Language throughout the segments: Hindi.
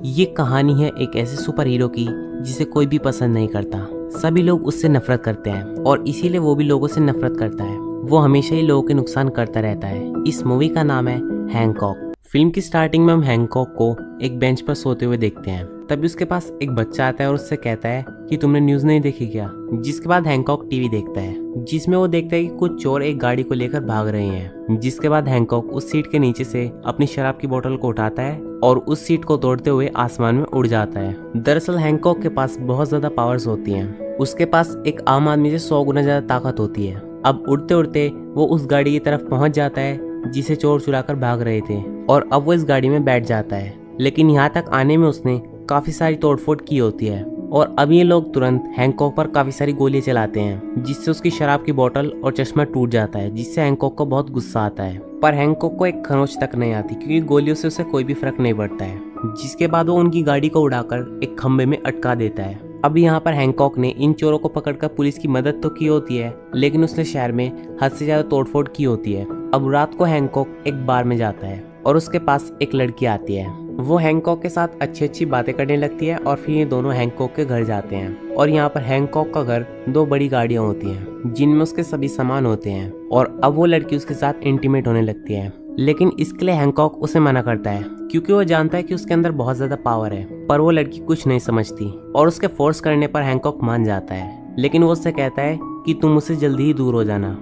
ये कहानी है एक ऐसे सुपर हीरो की जिसे कोई भी पसंद नहीं करता। सभी लोग उससे नफरत करते हैं और इसीलिए वो भी लोगों से नफरत करता है। वो हमेशा ही लोगों के नुकसान करता रहता है। इस मूवी का नाम है हैंकॉक। फिल्म की स्टार्टिंग में हम हैंकॉक को एक बेंच पर सोते हुए देखते हैं। तभी उसके पास एक बच्चा आता है और उससे कहता है कि तुमने न्यूज़ नहीं देखी क्या। जिसके बाद हैंकॉक टीवी देखता है जिसमें वो देखता है कि कुछ चोर एक गाड़ी को लेकर भाग रहे हैं। जिसके बाद हैंकॉक उस सीट के नीचे से अपनी शराब की बोतल को उठाता है और उस सीट को तोड़ते हुए आसमान में उड़ जाता है। दरअसल हैंकॉक के पास बहुत ज्यादा पावर्स होती हैं। उसके पास एक आम आदमी से 100 गुना ज्यादा ताकत होती है। अब उड़ते उड़ते वो उस गाड़ी की तरफ पहुंच जाता है जिसे चोर चुरा कर भाग रहे थे और अब वो इस गाड़ी में बैठ जाता है। लेकिन यहाँ तक आने में उसने काफी सारी तोड़फोड़ की होती है और अब ये लोग तुरंत हैंकॉक पर काफी सारी गोलियां चलाते हैं जिससे उसकी शराब की बोतल और चश्मा टूट जाता है, जिससे हैंकॉक को बहुत गुस्सा आता है। पर हैंकॉक को एक खरोंच तक नहीं आती क्योंकि गोलियों से उसे कोई भी फर्क नहीं पड़ता है। जिसके बाद वो उनकी गाड़ी को उड़ाकर एक खंबे में अटका देता है। अब यहाँ पर हैंकॉक ने इन चोरों को पकड़कर पुलिस की मदद तो की होती है, लेकिन उसने शहर में हद से ज्यादा तोड़फोड़ की होती है। अब रात को हैंकॉक एक बार में जाता है और उसके पास एक लड़की आती है। वो हैंकॉक के साथ अच्छी अच्छी बातें करने लगती है और फिर ये दोनों हैंकॉक के घर जाते हैं। और यहाँ पर हैंकॉक का घर 2 बड़ी गाड़ियाँ होती हैं जिनमें उसके सभी सामान होते हैं और अब वो लड़की उसके साथ इंटीमेट होने लगती है। लेकिन इसके लिए हैंकॉक उसे मना करता है क्योंकि वो जानता है कि उसके अंदर बहुत ज्यादा पावर है। पर वो लड़की कुछ नहीं समझती और उसके फोर्स करने पर हैंकॉक मान जाता है। लेकिन वो उससे कहता है कि तुम मुझसे जल्दी ही दूर हो जाना।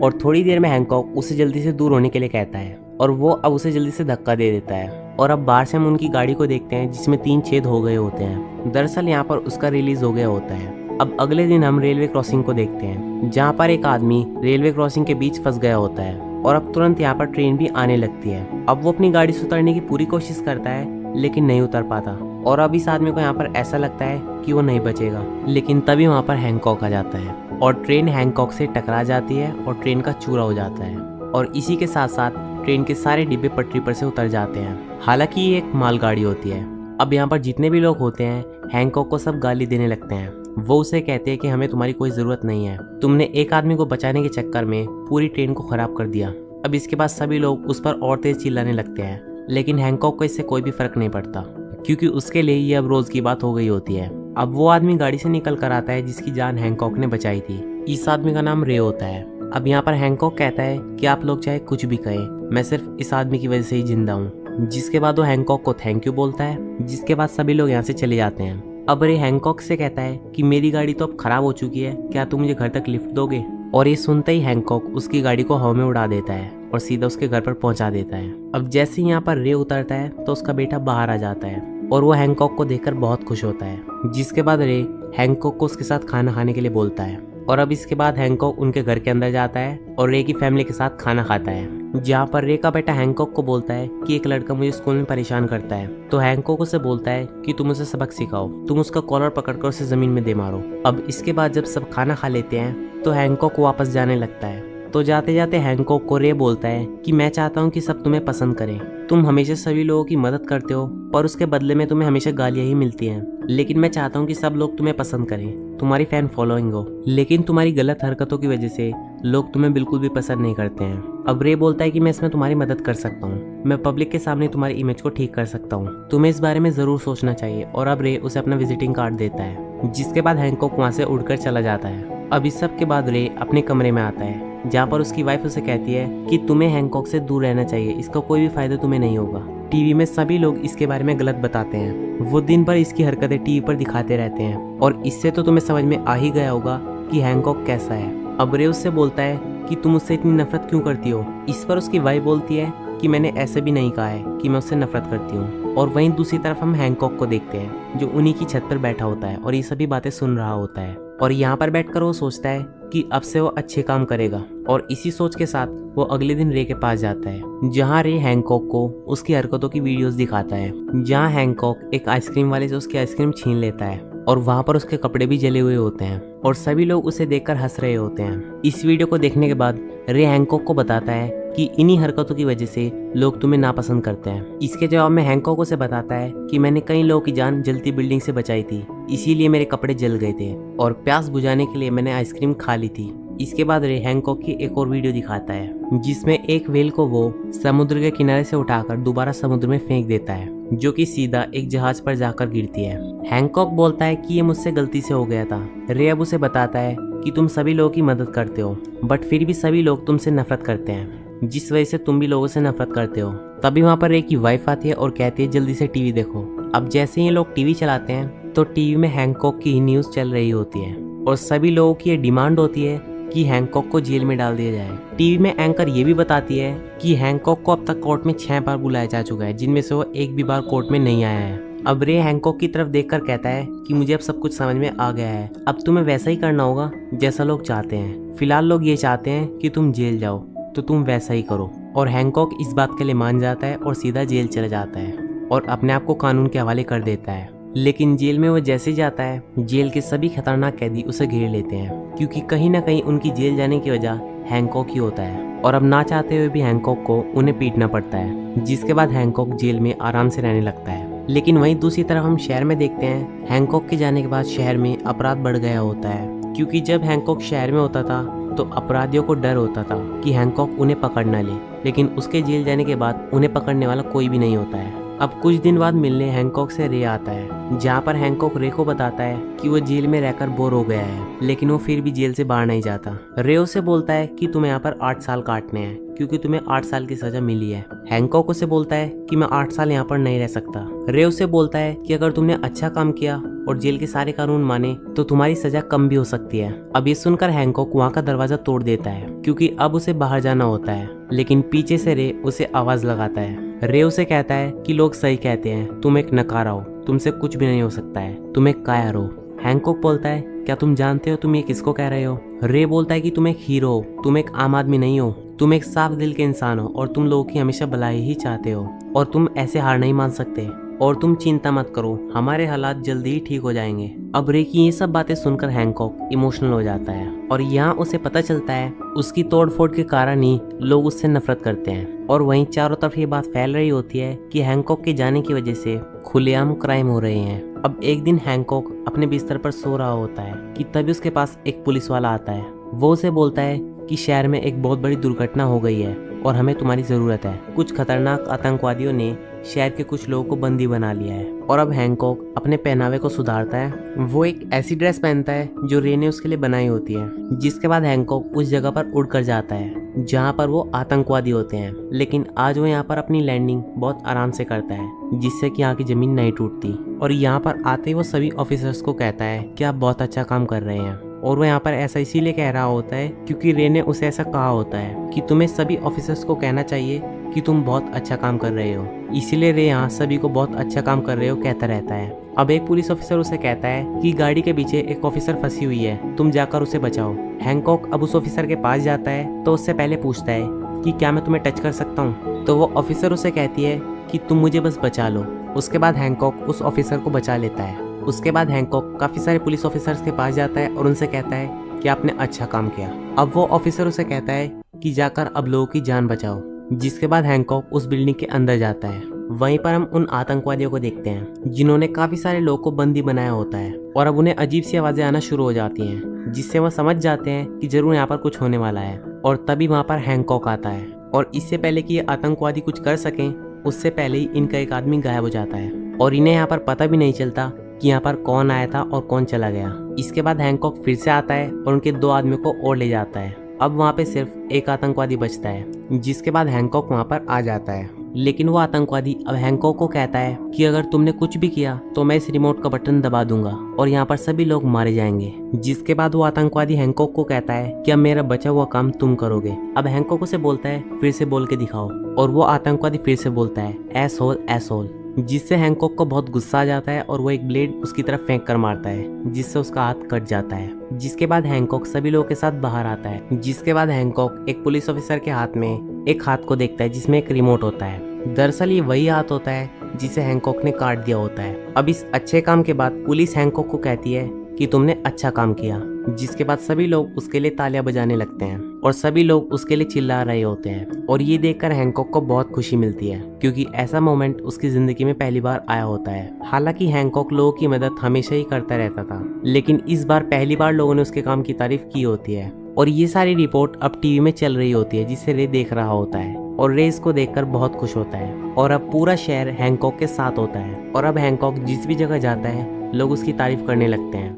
और थोड़ी देर में हैंकॉक उसे जल्दी से दूर होने के लिए कहता है और वो अब उसे जल्दी से धक्का दे देता है। और अब बाहर से हम उनकी गाड़ी को देखते हैं जिसमें 3 छेद हो गए होते हैं। दरअसल यहाँ पर उसका रिलीज हो गया होता है। अब अगले दिन हम रेलवे क्रॉसिंग को देखते हैं जहाँ पर एक आदमी रेलवे क्रॉसिंग के बीच फंस गया होता है और अब तुरंत यहाँ पर ट्रेन भी आने लगती है। अब वो अपनी गाड़ी से उतरने की पूरी कोशिश करता है लेकिन नहीं उतर पाता और अब इस आदमी को यहाँ पर ऐसा लगता है कि वो नहीं बचेगा। लेकिन तभी वहाँ पर हैंकॉक आ जाता है और ट्रेन हैंकॉक से टकरा जाती है और ट्रेन का चूरा हो जाता है और इसी के साथ साथ ट्रेन के सारे डिब्बे पटरी पर से उतर जाते हैं। हालांकि ये एक मालगाड़ी होती है। अब यहाँ पर जितने भी लोग होते हैं हैंकॉक को सब गाली देने लगते हैं। वो उसे कहते हैं कि हमें तुम्हारी कोई जरूरत नहीं है, तुमने एक आदमी को बचाने के चक्कर में पूरी ट्रेन को खराब कर दिया। अब इसके बाद सभी लोग उस पर और तेज चिल्लाने लगते हैं, लेकिन हैंकॉक को इससे कोई भी फर्क नहीं पड़ता क्योंकि उसके लिए ये अब रोज की बात हो गई होती है। अब वो आदमी गाड़ी से निकल कर आता है जिसकी जान हैंकॉक ने बचाई थी। इस आदमी का नाम रे होता है। अब यहाँ पर हैंकॉक कहता है कि आप लोग चाहे कुछ भी कहें, मैं सिर्फ इस आदमी की वजह से ही जिंदा हूँ। जिसके बाद वो हैंकॉक को थैंक यू बोलता है। जिसके बाद सभी लोग यहाँ से चले जाते हैं। अब रे हैंकॉक से कहता है कि मेरी गाड़ी तो अब खराब हो चुकी है, क्या तुम मुझे घर तक लिफ्ट दोगे। और ये सुनते ही हैंकॉक उसकी गाड़ी को हवा में उड़ा देता है और सीधा उसके घर पर पहुंचा देता है। अब जैसे ही यहाँ पर रे उतरता है तो उसका बेटा बाहर आ जाता है और वो हैंकॉक को देखकर बहुत खुश होता है। जिसके बाद रे हैंकॉक को उसके साथ खाना खाने के लिए बोलता है और अब इसके बाद हैंकॉक उनके घर के अंदर जाता है और रे की फैमिली के साथ खाना खाता है। जहाँ पर रे का बेटा हैंकॉक को बोलता है कि एक लड़का मुझे स्कूल में परेशान करता है, तो हैंकॉक उसे बोलता है कि तुम उसे सबक सिखाओ, तुम उसका कॉलर पकड़कर उसे जमीन में दे मारो। अब इसके बाद जब सब खाना खा लेते हैं तो हैंकॉक वापस जाने लगता है। तो जाते जाते हैंकॉक को रे बोलता है कि मैं चाहता हूँ कि सब तुम्हें पसंद करें। तुम हमेशा सभी लोगों की मदद करते हो पर उसके बदले में तुम्हें हमेशा गालियां ही मिलती हैं। लेकिन मैं चाहता हूँ कि सब लोग तुम्हें पसंद करें, तुम्हारी फैन फॉलोइंग हो। लेकिन तुम्हारी गलत हरकतों की वजह से लोग तुम्हें बिल्कुल भी पसंद नहीं करते हैं। अब रे बोलता है कि मैं इसमें तुम्हारी मदद कर सकता हूँ, मैं पब्लिक के सामने तुम्हारी इमेज को ठीक कर सकता हूँ, तुम्हें इस बारे में जरूर सोचना चाहिए। और अब रे उसे अपना विजिटिंग कार्ड देता है। जिसके बाद हैंकॉक वहाँ से उड़कर चला जाता है। अब इस सब के बाद रे अपने कमरे में आता है जहाँ पर उसकी वाइफ उसे कहती है कि तुम्हें हैंकॉक से दूर रहना चाहिए, इसका कोई भी फायदा तुम्हें नहीं होगा। टीवी में सभी लोग इसके बारे में गलत बताते हैं। वो दिन भर इसकी हरकतें टीवी पर दिखाते रहते हैं और इससे तो तुम्हें समझ में आ ही गया होगा कि हैंकॉक कैसा है। अब रे उससे बोलता है कि तुम उससे इतनी नफरत क्यों करती हो। इस पर उसकी वाइफ बोलती है कि मैंने ऐसे भी नहीं कहा है कि मैं उससे नफरत करती हूँ। और वहीं दूसरी तरफ हम हैंकॉक को देखते हैं जो उन्हीं की छत पर बैठा होता है और ये सभी बातें सुन रहा होता है। और यहाँ पर बैठकर वो सोचता है कि अब से वो अच्छे काम करेगा और इसी सोच के साथ वो अगले दिन रे के पास जाता है जहाँ रे हैंकॉक को उसकी हरकतों की वीडियोस दिखाता है। जहाँ हैंकॉक एक आइसक्रीम वाले से उसकी आइसक्रीम छीन लेता है और वहाँ पर उसके कपड़े भी जले हुए होते हैं और सभी लोग उसे देखकर हंस रहे होते हैं। इस वीडियो को देखने के बाद रे हैंकॉक को बताता है कि इन्हीं हरकतों की वजह से लोग तुम्हें नापसंद करते हैं। इसके जवाब में हैंकॉक उसे बताता है कि मैंने कई लोगों की जान जलती बिल्डिंग से बचाई थी, इसीलिए मेरे कपड़े जल गए थे और प्यास बुझाने के लिए मैंने आइसक्रीम खा ली थी। इसके बाद रे हैंकॉक की एक और वीडियो दिखाता है जिसमें एक व्हेल को वो समुद्र के किनारे से उठाकर दोबारा समुद्र में फेंक देता है जो कि सीधा एक जहाज पर जाकर गिरती है। हैंकॉक बोलता है कि ये मुझसे गलती से हो गया था। रे अब उसे बताता है कि तुम सभी लोगों की मदद करते हो, बट फिर भी सभी लोग तुमसे नफरत करते हैं, जिस वजह से तुम भी लोगों से नफरत करते हो। तभी वहाँ पर रे की वाइफ आती है और कहती है जल्दी से टीवी देखो। अब जैसे ही ये लोग टीवी चलाते हैं तो टीवी में हैंकॉक की न्यूज़ चल रही होती है और सभी लोगों की ये डिमांड होती है कि हैंकॉक को जेल में डाल दिया जाए। टीवी में एंकर ये भी बताती है कि हैंकॉक को अब तक कोर्ट में 6 बार बुलाया जा चुका है, जिनमें से वो एक भी बार कोर्ट में नहीं आया है। अब रे हैंकॉक की तरफ देखकर कहता है कि मुझे अब सब कुछ समझ में आ गया है, अब तुम्हें वैसा ही करना होगा जैसा लोग चाहते हैं। फिलहाल लोग ये चाहते हैं कि तुम जेल जाओ, तो तुम वैसा ही करो। और हैंकॉक इस बात के लिए मान जाता है और सीधा जेल चला जाता है और अपने आप को कानून के हवाले कर देता है। लेकिन जेल में वो जैसे जाता है, जेल के सभी खतरनाक कैदी उसे घेर लेते हैं, क्योंकि कहीं ना कहीं उनकी जेल जाने की वजह हैंकॉक ही होता है। और अब ना चाहते हुए भी हैंकॉक को उन्हें पीटना पड़ता है, जिसके बाद हैंकॉक जेल में आराम से रहने लगता है। लेकिन वहीं दूसरी तरफ हम शहर में देखते हैं, हैंकॉक के जाने के बाद शहर में अपराध बढ़ गया होता है, क्योंकि जब हैंकॉक शहर में होता था तो अपराधियों को डर होता था कि हैंकॉक उन्हें पकड़ ना ले। लेकिन उसके जेल जाने के बाद उन्हें पकड़ने वाला कोई भी नहीं होता है। अब कुछ दिन बाद मिलने हैंकॉक से रे आता है, जहाँ पर हैंकॉक रे को बताता है कि वो जेल में रहकर बोर हो गया है, लेकिन वो फिर भी जेल से बाहर नहीं जाता। रे उसे बोलता है कि तुम्हें यहाँ पर 8 साल काटने हैं, क्योंकि तुम्हें 8 साल की सजा मिली है। हैंकॉक उसे बोलता है कि मैं 8 साल यहाँ पर नहीं रह सकता। रे उसे बोलता है कि अगर तुमने अच्छा काम किया और जेल के सारे कानून माने तो तुम्हारी सजा कम भी हो सकती है। अब ये सुनकर हैंकॉक वहाँ का दरवाजा तोड़ देता है, क्योंकि अब उसे बाहर जाना होता है। लेकिन पीछे से रे उसे आवाज लगाता है। रे उसे कहता है कि लोग सही कहते हैं, तुम एक नकारा हो, तुमसे कुछ भी नहीं हो सकता है, तुम एक कायर हो। हैंकॉक बोलता है क्या तुम जानते हो तुम ये किसको कह रहे हो? रे बोलता है कि तुम एक हीरो हो, तुम एक आम आदमी नहीं हो, तुम एक साफ दिल के इंसान हो और तुम लोगों की हमेशा भलाई ही चाहते हो और तुम ऐसे हार नहीं मान सकते। और तुम चिंता मत करो, हमारे हालात जल्दी ही ठीक हो जाएंगे। अब रे की ये सब बातें सुनकर हैंकॉक इमोशनल हो जाता है और यहाँ उसे पता चलता है उसकी तोड़फोड़ के कारण ही लोग उससे नफरत करते हैं। और वहीं चारों तरफ ये बात फैल रही होती है कि हैंकॉक के जाने की वजह से खुलेआम क्राइम हो रहे हैं। अब एक दिन हैंकॉक अपने बिस्तर पर सो रहा होता है कि तभी उसके पास एक पुलिस वाला आता है। वो उसे बोलता है कि शहर में एक बहुत बड़ी दुर्घटना हो गई है और हमें तुम्हारी जरूरत है। कुछ खतरनाक आतंकवादियों ने शहर के कुछ लोगों को बंदी बना लिया है। और अब हैंकॉक अपने पहनावे को सुधारता है। वो एक ऐसी ड्रेस पहनता है जो रे ने उसके लिए बनाई होती है, जिसके बाद हैंकॉक उस जगह पर उड़कर जाता है जहाँ पर वो आतंकवादी होते हैं। लेकिन आज वो यहाँ पर अपनी लैंडिंग बहुत आराम से करता है, जिससे कि यहाँ की जमीन नहीं टूटती। और यहाँ पर आते ही वो सभी ऑफिसर्स को कहता है कि आप बहुत अच्छा काम कर रहे हैं। और वो यहाँ पर ऐसा इसीलिए कह रहा होता है क्योंकि रे ने उसे ऐसा कहा होता है कि तुम्हें सभी ऑफिसर्स को कहना चाहिए कि तुम बहुत अच्छा काम कर रहे हो। इसीलिए रे यहाँ सभी को बहुत अच्छा काम कर रहे हो कहता रहता है। अब एक पुलिस ऑफिसर उसे कहता है कि गाड़ी के पीछे एक ऑफिसर फंसी हुई है, तुम जाकर उसे बचाओ। हैंकॉक अब उस ऑफिसर के पास जाता है तो उससे पहले पूछता है कि क्या मैं तुम्हें टच कर सकता हूँ? तो वो ऑफिसर उसे कहती है कि तुम मुझे बस बचा लो। उसके बाद हैंकॉक उस ऑफिसर को बचा लेता है। उसके बाद हैंकॉक काफी सारे पुलिस ऑफिसर्स के पास जाता है और उनसे कहता है कि आपने अच्छा काम किया। अब वो ऑफिसर उसे कहता है कि जाकर अब लोगों की जान बचाओ। जिसके बाद हैंकॉक उस बिल्डिंग के अंदर जाता है। वहीं पर हम उन आतंकवादियों को देखते हैं जिन्होंने काफी सारे लोगों को बंदी बनाया होता है और अब उन्हें अजीब सी आवाजें आना शुरू हो जाती हैं, जिससे वह समझ जाते हैं कि जरूर यहाँ पर कुछ होने वाला है। और तभी वहाँ पर हैंकॉक आता है और इससे पहले कि ये आतंकवादी कुछ कर सकें, उससे पहले ही इनका एक आदमी गायब हो जाता है और इन्हें यहाँ पर पता भी नहीं चलता कि यहाँ पर कौन आया था और कौन चला गया। इसके बाद हैंकॉक फिर से आता है और उनके 2 आदमियों को और ले जाता है। अब वहाँ पे सिर्फ एक आतंकवादी बचता है, जिसके बाद हैंकॉक वहाँ पर आ जाता है। लेकिन वो आतंकवादी अब हैंकॉक को कहता है कि अगर तुमने कुछ भी किया तो मैं इस रिमोट का बटन दबा दूंगा और यहाँ पर सभी लोग मारे जाएंगे। जिसके बाद वो आतंकवादी हैंकॉक को कहता है कि अब मेरा बचा हुआ काम तुम करोगे। अब हैंकॉक उसे बोलता है फिर से बोल के दिखाओ और वो आतंकवादी फिर से बोलता है एसहोल एसहोल, जिससे हैंकॉक को बहुत गुस्सा आ जाता है और वो एक ब्लेड उसकी तरफ फेंक कर मारता है, जिससे उसका हाथ कट जाता है। जिसके बाद हैंकॉक सभी लोगों के साथ बाहर आता है। जिसके बाद हैंकॉक एक पुलिस ऑफिसर के हाथ में एक हाथ को देखता है जिसमें एक रिमोट होता है। दरअसल ये वही हाथ होता है जिसे हैंकॉक ने काट दिया होता है। अब इस अच्छे काम के बाद पुलिस हैंकॉक को कहती है कि तुमने अच्छा काम किया। जिसके बाद सभी लोग उसके लिए तालियां बजाने लगते हैं और सभी लोग उसके लिए चिल्ला रहे होते हैं। और ये देखकर हैंकॉक को बहुत खुशी मिलती है, क्योंकि ऐसा मोमेंट उसकी जिंदगी में पहली बार आया होता है। हालांकि हैंकॉक लोगों की मदद हमेशा ही करता रहता था, लेकिन इस बार पहली बार लोगों ने उसके काम की तारीफ की होती है। और ये सारी रिपोर्ट अब टीवी में चल रही होती है, जिसे रे देख रहा होता है। और रे इसको देखकर बहुत खुश होता है और अब पूरा शहर हैंकॉक के साथ होता है और अब हैंकॉक जिस भी जगह जाता है लोग उसकी तारीफ करने लगते हैं।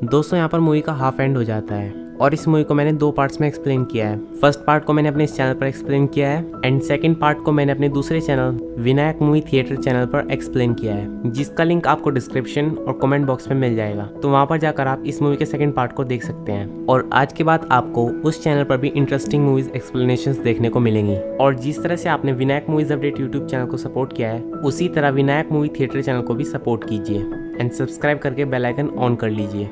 दोस्तों यहाँ पर मूवी का हाफ एंड हो जाता है और इस मूवी को मैंने 2 पार्ट्स में एक्सप्लेन किया है। फर्स्ट पार्ट को मैंने अपने इस चैनल पर एक्सप्लेन किया है एंड सेकंड पार्ट को मैंने अपने दूसरे channel Vinayak movie theatre channel पर एक्सप्लेन किया है, जिसका लिंक आपको डिस्क्रिप्शन और कमेंट बॉक्स में मिल जाएगा। तो वहाँ पर जाकर आप इस मूवी के सेकंड पार्ट को देख सकते हैं और आज के बाद आपको उस चैनल पर भी इंटरेस्टिंग मूवीज एक्सप्लेनेशंस देखने को मिलेंगी। और जिस तरह से आपने Vinayak movies update YouTube channel को सपोर्ट किया है, उसी तरह विनायक मूवी थिएटर चैनल को भी सपोर्ट कीजिए एंड सब्सक्राइब करके बेल आइकन ऑन कर लीजिए।